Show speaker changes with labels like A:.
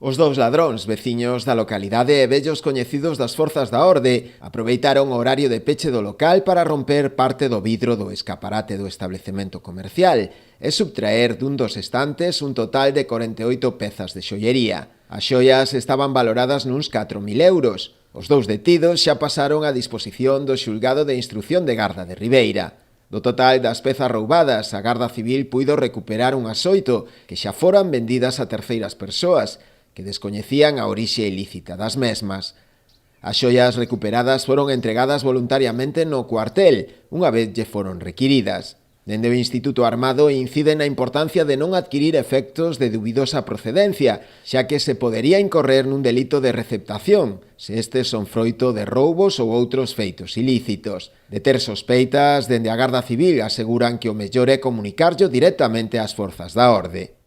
A: Os dous ladróns, veciños da localidade e vellos coñecidos das forzas da orde, aproveitaron o horario de peche do local para romper parte do vidro do escaparate do establecemento comercial e subtraer dun dos estantes un total de 48 pezas de xoiería. As xoias estaban valoradas nuns 4.000 euros. Os dous detidos xa pasaron a disposición do xulgado de instrucción de Garda de Ribeira. Do total das pezas roubadas, a Garda Civil puido recuperar unhas 8 que xa foran vendidas a terceiras persoas, que descoñecían a orixe ilícita das mesmas. As xoias recuperadas foron entregadas voluntariamente no cuartel, unha vez lle foron requiridas. Dende o Instituto Armado inciden na importancia de non adquirir efectos de dubidosa procedencia, xa que se podería incorrer nun delito de receptación, se estes son froito de roubos ou outros feitos ilícitos. De ter sospeitas, dende a Garda Civil aseguran que o mellor é comunicarllo directamente ás forzas da orde.